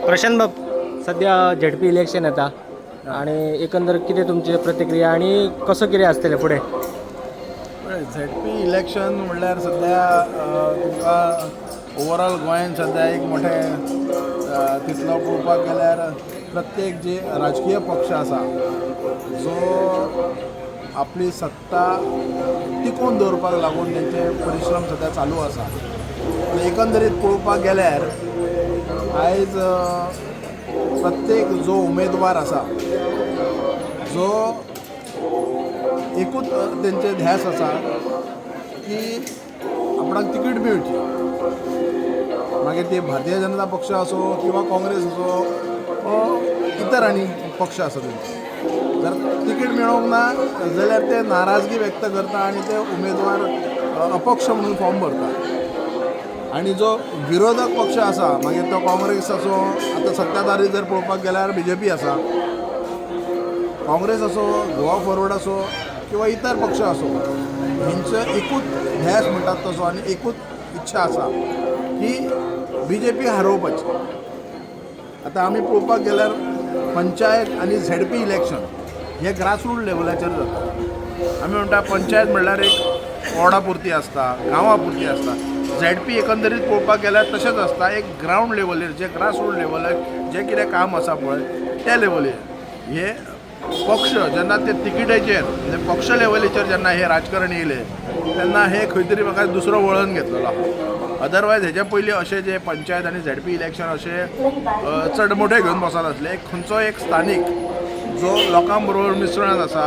प्रशांत बाब, सध्या ZP election येता आणि एकंदर किती तुमची प्रतिक्रिया आणि कसं कितें आसतलें फुडें? झेडपी इलेक्शन म्हणल्यार सध्या तुमकां ओवरऑल गोंयांत सध्या एक मोठें तितलो पळोवपाक गेल्यार प्रत्येक जे राजकीय पक्ष आसा जो आपली सत्ता टिकोवन दवरपाक लागून तेंचे परिश्रम सध्या चालू आसा. एकंदरीत पळोवपाक गेल्यार आयज प्रत्येक जो उमेदवार आसा जो एकूच तेंचे ध्यास आसा की आपणाक तिकीट मेळची. मागीर ती भारतीय जनता पक्ष आसूं किंवा काँग्रेस आसूं वा इतर आनी पक्ष आसा तेंचे, जर तिकीट मेळोंक ना जाल्यार ते नाराजगी व्यक्त करता आनी ते उमेदवार अपक्ष म्हणून फॉर्म भरता. आनी जो विरोधक पक्ष आसा मागीर तो काँग्रेस आसूं, आतां सत्ताधारी जर पळोवपाक गेल्यार BJP आसा, काँग्रेस आसूं, गोवा फॉरवर्ड आसूं किंवा इतर पक्ष आसूं, हेंचो एकूच ध्यास म्हणटात तसो आनी एकूच इच्छा आसा की BJP हारोवपाची. आतां आमी पळोवपाक गेल्यार पंचायत आनी झेडपी इलेक्शन हे ग्रासरूट लेवलाचेर जाता. आमी म्हणटा पंचायत म्हणल्यार एक वॉर्डा पुरती आसता, गांवा पुरती आसता. झेडपी एकंदरीत पळोवपाक गेल्यार तशेंच आसता, एक ग्रावंड लेवलीर जे ग्रासरूट लेवलार जे कितें काम आसा पळय त्या लेवलीर हे पक्ष जेन्ना ते तिकीटेचेर म्हणजे पक्ष लेवलीचेर जेन्ना हे राजकारण येयले तेन्ना हे खंय तरी म्हाका दुसरो वळण घेतलेलो आहा. अदरवायज हेच्या पयलीं अशें जे पंचायत आनी झेडपी इलेक्शन अशें चड मोठे घेवन बसत आसले. खंयचो एक स्थानीक जो लोकां बरोबर मिसळांत आसा,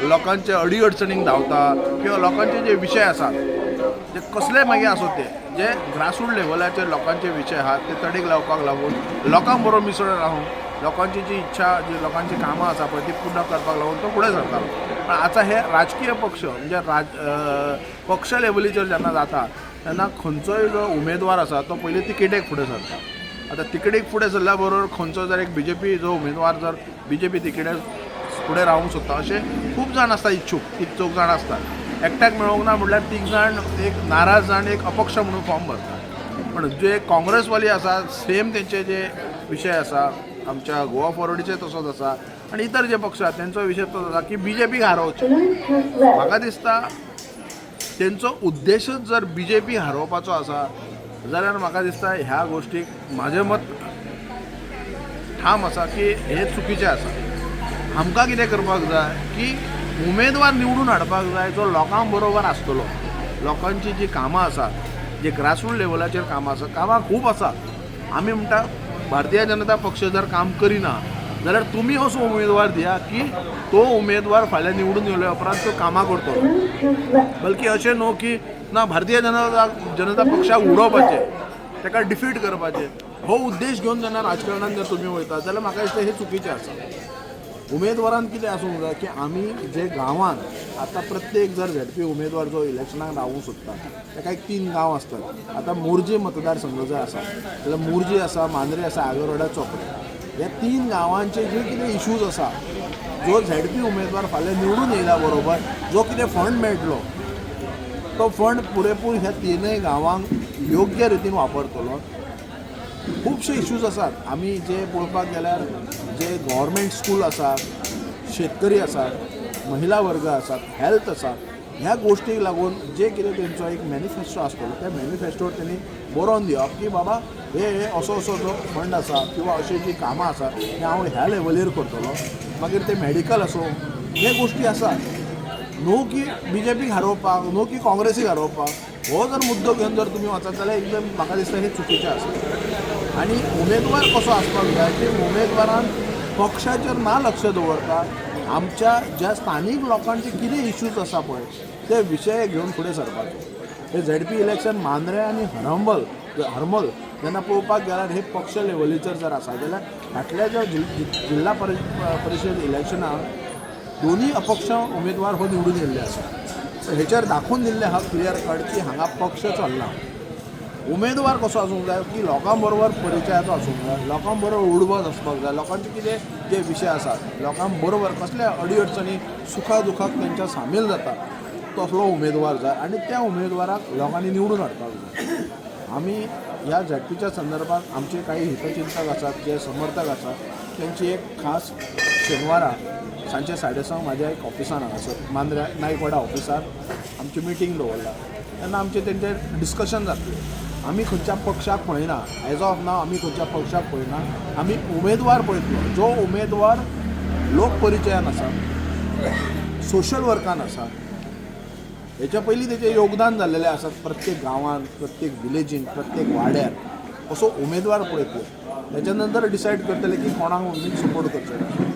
लोकांच्या अडी अडचणींक धांवता किंवा लोकांचे जे विशय आसात जे कसले मागीर आसूं ते जे ग्रासरूट लेवलाचेर लोकांचे विशय आहात ते तडीक लावपाक लागून लोकां बरोबर मिसळून रावून लोकांची जी इच्छा जी लोकांची कामां आसा पळय ती पूर्ण करपाक लागून तो फुडें सरतालो. पण आतां हे राजकीय पक्ष म्हणजे पक्ष लेवलीचेर जेन्ना जाता तेन्ना खंयचोय जो उमेदवार आसा तो पयलीं तिकेटेक फुडें सरता. आतां तिकेटेक फुडें सरल्या बरोबर खंयचो जर एक BJP जो उमेदवार जर BJP तिकेटेर फुडें रावूंक सोदता अशे खूब जाण आसता इच्छूक, 3-4 जाण आसता. एकट्याक मेळोंक ना म्हणल्यार 3 जाण एक नाराज जाण एक अपक्ष म्हणून फॉर्म भरता. पण जे काँग्रेसवाली आसा सेम तेंचे जे विशय आसा आमच्या गोवा फॉरवर्डीचे तसोच आसा आनी इतर जे पक्ष आसा तेंचो विशय तसोच आसा की BJP हारोवचें. म्हाका दिसता तेंचो उद्देशच जर BJP हारोवपाचो आसा जाल्यार म्हाका दिसता ह्या गोश्टीक म्हाजें मत ठाम आसा की हे चुकीचें आसा. आमकां कितें करपाक जाय की उमेदवार निवडून हाडपाक जाय जो लोकां बरोबर आसतलो. लोकांची जी कामां आसात जे ग्रासरूट लेवलाचेर कामां आसा, कामां खूब आसात. आमी म्हणटा भारतीय जनता पक्ष जर काम करिना जाल्यार तुमी असो उमेदवार दिया की तो उमेदवार फाल्यां निवडून येयल्या उपरांत तो कामां करतलो. बल्कि अशें न्हू की ना भारतीय जनता पक्षाक उडोवपाचें, ताका डिफीट करपाचें, हो उद्देश घेवन जेन्ना राजकारणांत जर तुमी वयता जाल्यार म्हाका दिसता हें चुकीचें आसा. उमेदवारान कितें आसूंक जाय की आमी जे गांवांत आतां प्रत्येक जर झेडपी उमेदवार जो इलेक्शनाक रावूंक सोदता ताका एक 3 गांव आसतात. आतां मोर्जे मतदारसंघ जो आसा जाल्यार मोर्जे आसा, मांद्रे आसा, आगरवाडा, चोपडे ह्या 3 गांवांचे जे कितें इश्यूज आसा जो झेडपी उमेदवार फाल्यां निवडून येयल्या बरोबर जो कितें फंड मेळटलो तो फंड पुरेपूर ह्या 3 गांवांक योग्य रितीन वापरतलो. खुबशे इश्यूज आसात. आमी जे पळोवपाक गेल्यार जे गव्हर्मेंट स्कूल आसात, शेतकरी आसात, महिला वर्ग आसात, हेल्थ आसा, ह्या गोश्टीक लागून जे कितें तेंचो एक मॅनिफेस्टो आसतलो त्या मॅनिफेस्टोर तेणी बरोवन दिवप की बाबा हे असो जो फंड आसा किंवा अशी जी कामां आसा ती हांव ह्या लेवलीर करतलो. मागीर ते मेडिकल आसूं हे गोश्टी आसात. न्हू की BJPक हारोवपाक, न्हू की काँग्रेसीक हारोवपाक. हो जर मुद्दो घेवन जर तुमी वचत जाल्यार एकदम म्हाका दिसता हें चुकीचें आसा. आनी उमेदवार कसो आसपाक जाय की उमेदवारान पक्षाचेर ना लक्ष दवरता आमच्या ज्या स्थानीक लोकांचे कितें इश्यूज आसा पळय ते विशय घेवन फुडें सरपाचे. हे झेडपी इलेक्शन मांद्रे आनी हरमल जेन्ना पळोवपाक गेल्यार हे पक्ष लेवलीचेर जर आसा जाल्यार फाटल्या ज्या जिल्हा परिशद इलेक्शनाक दोनूय अपक्ष उमेदवार हो निवडून येयल्ले आसा. हेचेर दाखोवन दिल्लें आहा क्लियर कट की हांगा पक्ष चलना. उमेदवार कसो आसूंक जाय की लोकां बरोबर परिचयाचो आसूंक जाय, लोकां बरोबर उडबस आसपाक जाय, लोकांचे कितें जे विशय आसात लोकां बरोबर कसले अडी अडचणी सुखा दुखाक तेंच्या सामील जाता तसलो उमेदवार जाय आनी त्या उमेदवाराक लोकांनी निवडून हाडपाक जाय. आमी ह्या झडपीच्या संदर्भात आमचे काही हितचिंतक आसात जे समर्थक आसात त्यांची एक खास शेनवारा सांजचे 6:30 म्हाज्या एक ऑफिसान हांगासर मांद्र्या नायकवाडा ऑफिसार आमची मिटींग दवरला तेन्ना आमचे तेंचे डिस्कशन जातलें आमी खंयच्या पक्षाक पळयना एज ऑफ नाव आमी खंयच्या पक्षाक पळयना आमी उमेदवार पळयतलो जो उमेदवार लोकपरिचयान आसा सोशल वर्कान आसा हेच्या पयलीं तेचें योगदान जाल्लेलें आसा प्रत्येक गांवांत प्रत्येक विलेजीन प्रत्येक वाड्यार असो उमेदवार पळयतलो त्याच्या नंतर डिसायड करतले की कोणाक सपोर्ट करचें